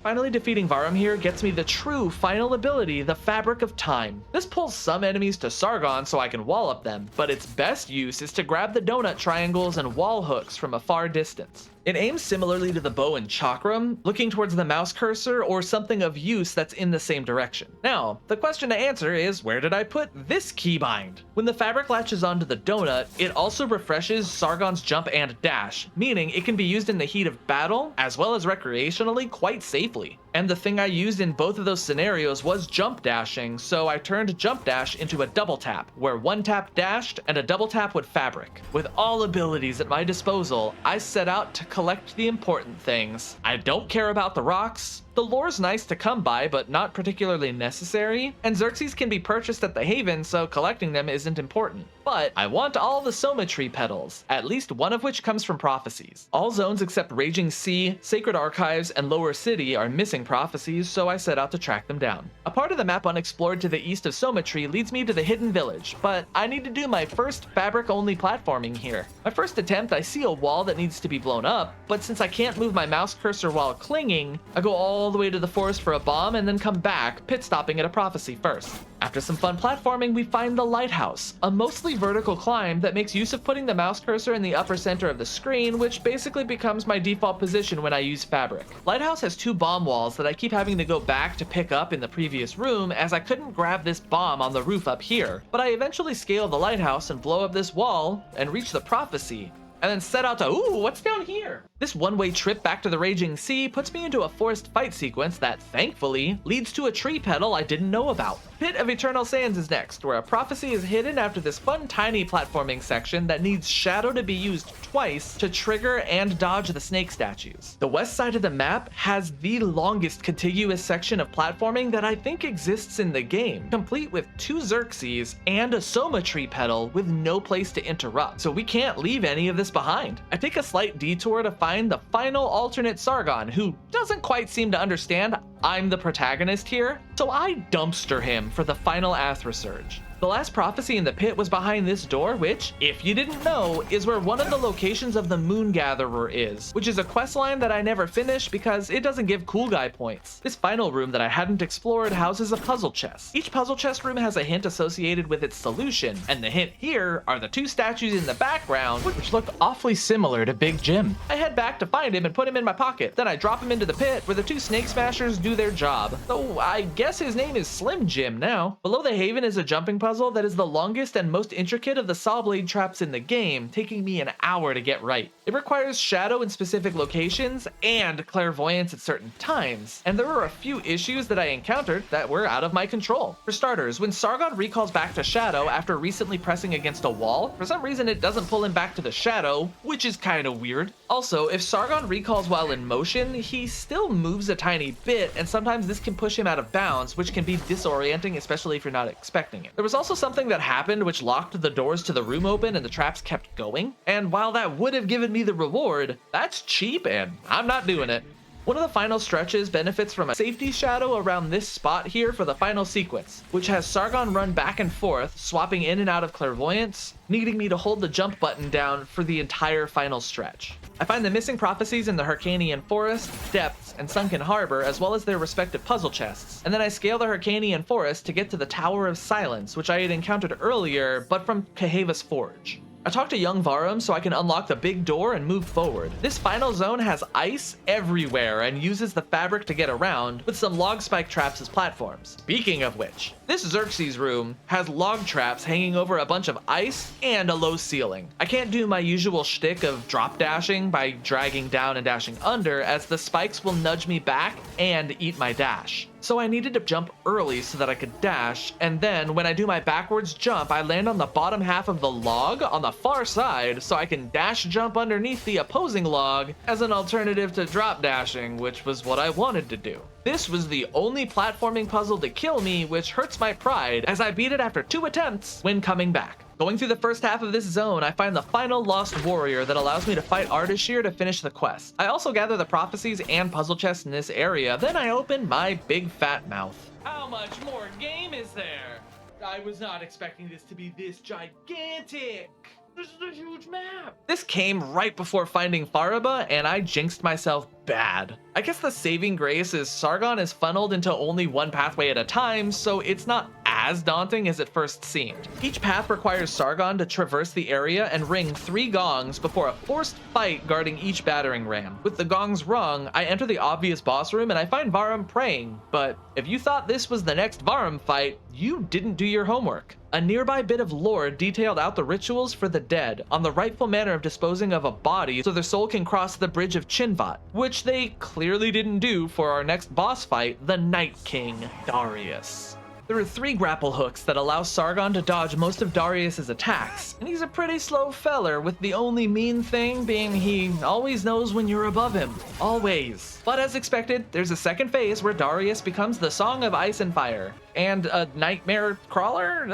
Finally defeating Varum here gets me the true final ability, the Fabric of Time. This pulls some enemies to Sargon so I can wallop them, but its best use is to grab the donut triangles and wall hooks from a far distance. It aims similarly to the bow and chakram, looking towards the mouse cursor or something of use that's in the same direction. Now, the question to answer is, where did I put this keybind? When the fabric latches onto the donut, it also refreshes Sargon's jump and dash, meaning it can be used in the heat of battle, as well as recreationally quite safely. And the thing I used in both of those scenarios was jump dashing, so I turned jump dash into a double tap, where one tap dashed and a double tap would fabric. With all abilities at my disposal, I set out to collect the important things. I don't care about the rocks. The lore's nice to come by, but not particularly necessary, and Xerxes can be purchased at the Haven, so collecting them isn't important. But I want all the Soma Tree petals, at least one of which comes from prophecies. All zones except Raging Sea, Sacred Archives, and Lower City are missing prophecies, so I set out to track them down. A part of the map unexplored to the east of Soma Tree leads me to the Hidden Village, but I need to do my first fabric-only platforming here. My first attempt, I see a wall that needs to be blown up, but since I can't move my mouse cursor while clinging, I go all the way to the forest for a bomb and then come back, pit stopping at a prophecy first. After some fun platforming, we find the lighthouse, a mostly vertical climb that makes use of putting the mouse cursor in the upper center of the screen, which basically becomes my default position when I use fabric. Lighthouse has 2 bomb walls that I keep having to go back to pick up in the previous room, as I couldn't grab this bomb on the roof up here, but I eventually scale the lighthouse and blow up this wall and reach the prophecy, and then set out to, ooh, what's down here? This one-way trip back to the Raging Sea puts me into a forest fight sequence that, thankfully, leads to a tree petal I didn't know about. Pit of Eternal Sands is next, where a prophecy is hidden after this fun tiny platforming section that needs shadow to be used twice to trigger and dodge the snake statues. The west side of the map has the longest contiguous section of platforming that I think exists in the game, complete with 2 Xerxes and a Soma Tree petal with no place to interrupt, so we can't leave any of this behind. I take a slight detour to find the final alternate Sargon, who doesn't quite seem to understand I'm the protagonist here, so I dumpster him for the final Athra Surge. The last prophecy in the pit was behind this door, which, if you didn't know, is where one of the locations of the Moon Gatherer is, which is a questline that I never finished because it doesn't give cool guy points. This final room that I hadn't explored houses a puzzle chest. Each puzzle chest room has a hint associated with its solution, and the hint here are the 2 statues in the background, which look awfully similar to Big Jim. I head back to find him and put him in my pocket, then I drop him into the pit where the 2 snake smashers do their job. Though I guess his name is Slim Jim now. Below the Haven is a jumping puzzle that is the longest and most intricate of the saw blade traps in the game, taking me an hour to get right. It requires shadow in specific locations and clairvoyance at certain times, and there were a few issues that I encountered that were out of my control. For starters, when Sargon recalls back to shadow after recently pressing against a wall, for some reason it doesn't pull him back to the shadow, which is kind of weird. Also, if Sargon recalls while in motion, he still moves a tiny bit, and sometimes this can push him out of bounds, which can be disorienting, especially if you're not expecting it. There was also something that happened which locked the doors to the room open and the traps kept going, and while that would have given me the reward, that's cheap and I'm not doing it. One of the final stretches benefits from a safety shadow around this spot here for the final sequence, which has Sargon run back and forth, swapping in and out of clairvoyance, needing me to hold the jump button down for the entire final stretch. I find the missing prophecies in the Hyrcanian Forest, Depths, and Sunken Harbor, as well as their respective puzzle chests, and then I scale the Hyrcanian Forest to get to the Tower of Silence, which I had encountered earlier, but from Keheva's Forge. I talk to young Varum so I can unlock the big door and move forward. This final zone has ice everywhere and uses the fabric to get around, with some log spike traps as platforms. Speaking of which, this Xerxes room has log traps hanging over a bunch of ice and a low ceiling. I can't do my usual shtick of drop dashing by dragging down and dashing under, as the spikes will nudge me back and eat my dash. So I needed to jump early so that I could dash, and then when I do my backwards jump, I land on the bottom half of the log on the far side so I can dash jump underneath the opposing log as an alternative to drop dashing, which was what I wanted to do. This was the only platforming puzzle to kill me, which hurts my pride as I beat it after 2 attempts when coming back. Going through the first half of this zone, I find the final lost warrior that allows me to fight Ardashir to finish the quest. I also gather the prophecies and puzzle chests in this area, then I open my big fat mouth. How much more game is there? I was not expecting this to be this gigantic. This is a huge map. This came right before finding Faraba, and I jinxed myself bad. I guess the saving grace is Sargon is funneled into only one pathway at a time, so it's not as as daunting as it first seemed. Each path requires Sargon to traverse the area and ring 3 gongs before a forced fight guarding each battering ram. With the gongs rung, I enter the obvious boss room and I find Varum praying, but if you thought this was the next Varum fight, you didn't do your homework. A nearby bit of lore detailed out the rituals for the dead on the rightful manner of disposing of a body so their soul can cross the bridge of Chinvat, which they clearly didn't do for our next boss fight, the Night King, Darius. There are 3 grapple hooks that allow Sargon to dodge most of Darius's attacks, and he's a pretty slow feller, with the only mean thing being he always knows when you're above him. Always. But as expected, there's a second phase where Darius becomes the Song of Ice and Fire. And a Nightmare Crawler?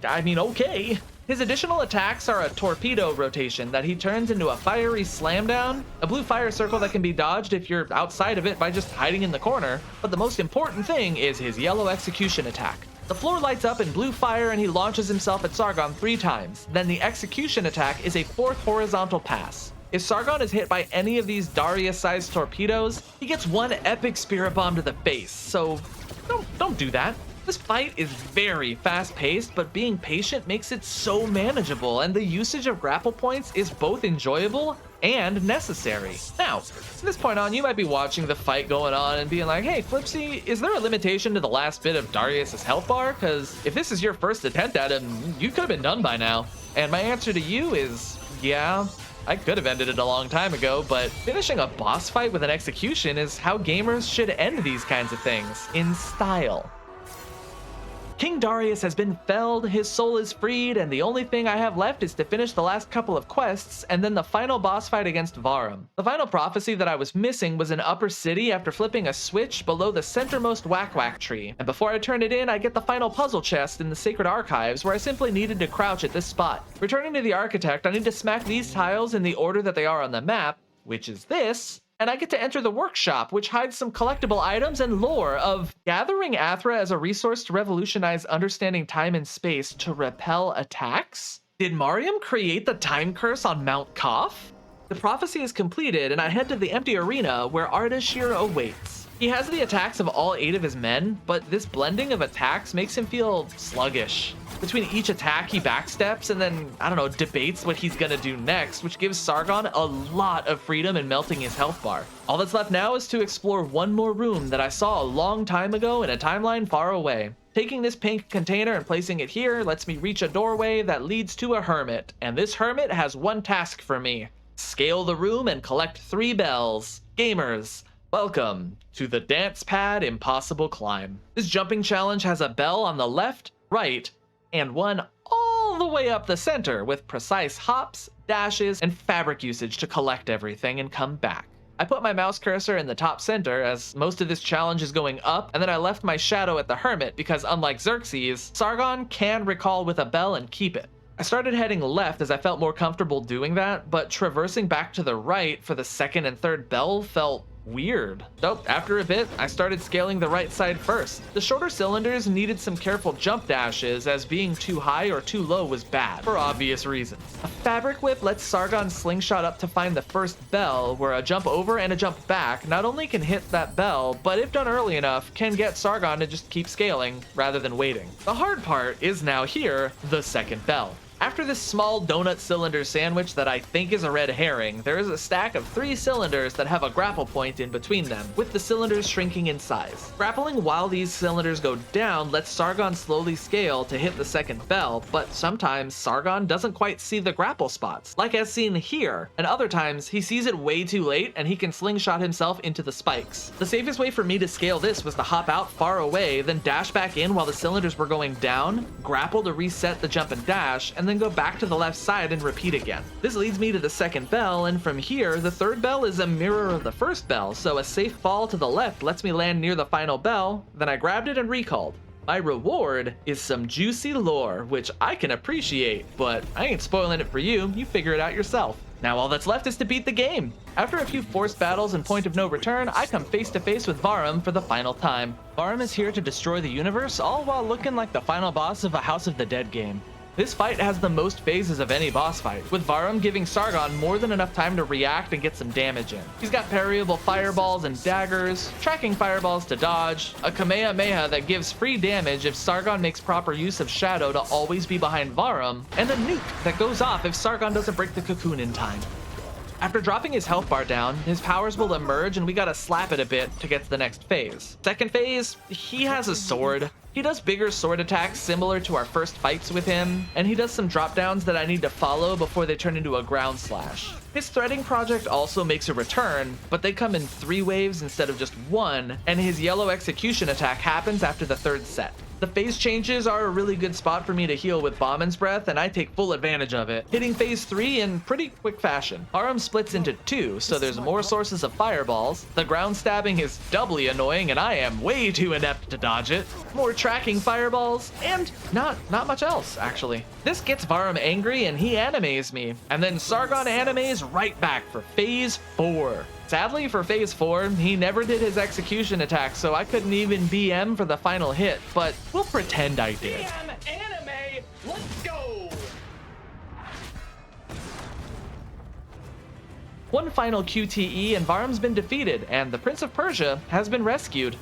Okay. His additional attacks are a torpedo rotation that he turns into a fiery slam down, a blue fire circle that can be dodged if you're outside of it by just hiding in the corner, but the most important thing is his yellow execution attack. The floor lights up in blue fire and he launches himself at Sargon 3 times, then the execution attack is a 4th horizontal pass. If Sargon is hit by any of these Darius-sized torpedoes, he gets 1 epic spirit bomb to the face, so don't do that. This fight is very fast-paced, but being patient makes it so manageable, and the usage of grapple points is both enjoyable and necessary. Now, from this point on, you might be watching the fight going on and being like, hey, Flipsy, is there a limitation to the last bit of Darius's health bar? Because if this is your first attempt at him, you could have been done by now. And my answer to you is, yeah, I could have ended it a long time ago, but finishing a boss fight with an execution is how gamers should end these kinds of things, in style. King Darius has been felled, his soul is freed, and the only thing I have left is to finish the last couple of quests and then the final boss fight against Varum. The final prophecy that I was missing was an upper city after flipping a switch below the centermost whack-whack tree, and before I turn it in, I get the final puzzle chest in the Sacred Archives where I simply needed to crouch at this spot. Returning to the Architect, I need to smack these tiles in the order that they are on the map, which is this, and I get to enter the workshop, which hides some collectible items and lore of gathering Athra as a resource to revolutionize understanding time and space to repel attacks? Did Mariam create the time curse on Mount Qaf? The prophecy is completed, and I head to the empty arena where Ardashir awaits. He has the attacks of all 8 of his men, but this blending of attacks makes him feel sluggish. Between each attack, he backsteps and then, debates what he's gonna do next, which gives Sargon a lot of freedom in melting his health bar. All that's left now is to explore one more room that I saw a long time ago in a timeline far away. Taking this pink container and placing it here lets me reach a doorway that leads to a hermit, and this hermit has one task for me. Scale the room and collect 3 bells. Gamers, welcome to the Dance Pad Impossible Climb. This jumping challenge has a bell on the left, right, and one all the way up the center with precise hops, dashes, and fabric usage to collect everything and come back. I put my mouse cursor in the top center as most of this challenge is going up, and then I left my shadow at the hermit because unlike Xerxes, Sargon can recall with a bell and keep it. I started heading left as I felt more comfortable doing that, but traversing back to the right for the 2nd and 3rd bell felt weird. So after a bit, I started scaling the right side first. The shorter cylinders needed some careful jump dashes as being too high or too low was bad, for obvious reasons. A fabric whip lets Sargon slingshot up to find the first bell, where a jump over and a jump back not only can hit that bell, but if done early enough, can get Sargon to just keep scaling rather than waiting. The hard part is now here, the 2nd bell. After this small donut cylinder sandwich that I think is a red herring, there is a stack of 3 cylinders that have a grapple point in between them, with the cylinders shrinking in size. Grappling while these cylinders go down lets Sargon slowly scale to hit the 2nd bell, but sometimes Sargon doesn't quite see the grapple spots, like as seen here, and other times he sees it way too late and he can slingshot himself into the spikes. The safest way for me to scale this was to hop out far away, then dash back in while the cylinders were going down, grapple to reset the jump and dash, and then go back to the left side and repeat again. This leads me to the 2nd bell, and from here, the 3rd bell is a mirror of the 1st bell, so a safe fall to the left lets me land near the final bell, then I grabbed it and recalled. My reward is some juicy lore, which I can appreciate, but I ain't spoiling it for you, you figure it out yourself. Now all that's left is to beat the game. After a few forced battles and point of no return, I come face to face with Varum for the final time. Varum is here to destroy the universe, all while looking like the final boss of a House of the Dead game. This fight has the most phases of any boss fight, with Varum giving Sargon more than enough time to react and get some damage in. He's got parryable fireballs and daggers, tracking fireballs to dodge, a Kamehameha that gives free damage if Sargon makes proper use of Shadow to always be behind Varum, and a nuke that goes off if Sargon doesn't break the cocoon in time. After dropping his health bar down, his powers will emerge and we gotta slap it a bit to get to the next phase. Second phase, he has a sword. He does bigger sword attacks similar to our first fights with him, and he does some drop downs that I need to follow before they turn into a ground slash. His threading project also makes a return, but they come in 3 waves instead of just 1, and his yellow execution attack happens after the 3rd set. The phase changes are a really good spot for me to heal with Bauman's Breath, and I take full advantage of it, hitting phase 3 in pretty quick fashion. Varum splits into 2, so there's more sources of fireballs. The ground stabbing is doubly annoying, and I am way too inept to dodge it. More tracking fireballs, and not much else, actually. This gets Varum angry, and he animes me, and then Sargon animes right back for phase 4. Sadly, for phase 4, he never did his execution attack, so I couldn't even BM for the final hit, but we'll pretend I did. BM anime, let's go! One final QTE and Varum's been defeated, and the Prince of Persia has been rescued.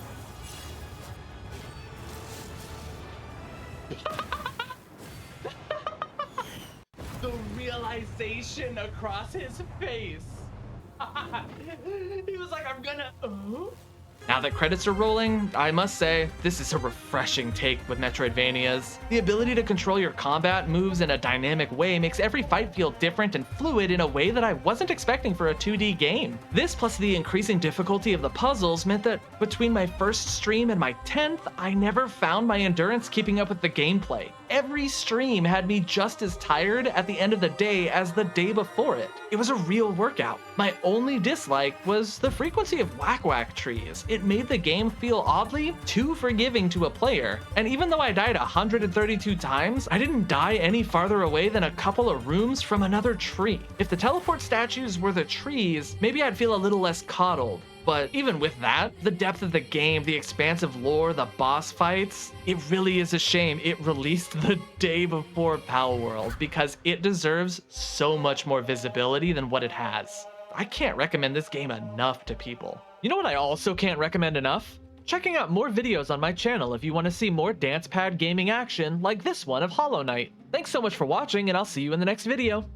The realization across his face. He was like, I'm gonna. Now that credits are rolling, I must say, this is a refreshing take with Metroidvanias. The ability to control your combat moves in a dynamic way makes every fight feel different and fluid in a way that I wasn't expecting for a 2D game. This plus the increasing difficulty of the puzzles meant that between my first stream and my 10th, I never found my endurance keeping up with the gameplay. Every stream had me just as tired at the end of the day as the day before it. It was a real workout. My only dislike was the frequency of whack-whack trees. It made the game feel oddly too forgiving to a player. And even though I died 132 times, I didn't die any farther away than a couple of rooms from another tree. If the teleport statues were the trees, maybe I'd feel a little less coddled. But even with that, the depth of the game, the expansive lore, the boss fights, it really is a shame it released the day before Palworld because it deserves so much more visibility than what it has. I can't recommend this game enough to people. You know what I also can't recommend enough? Checking out more videos on my channel if you want to see more dance pad gaming action like this one of Hollow Knight. Thanks so much for watching, and I'll see you in the next video.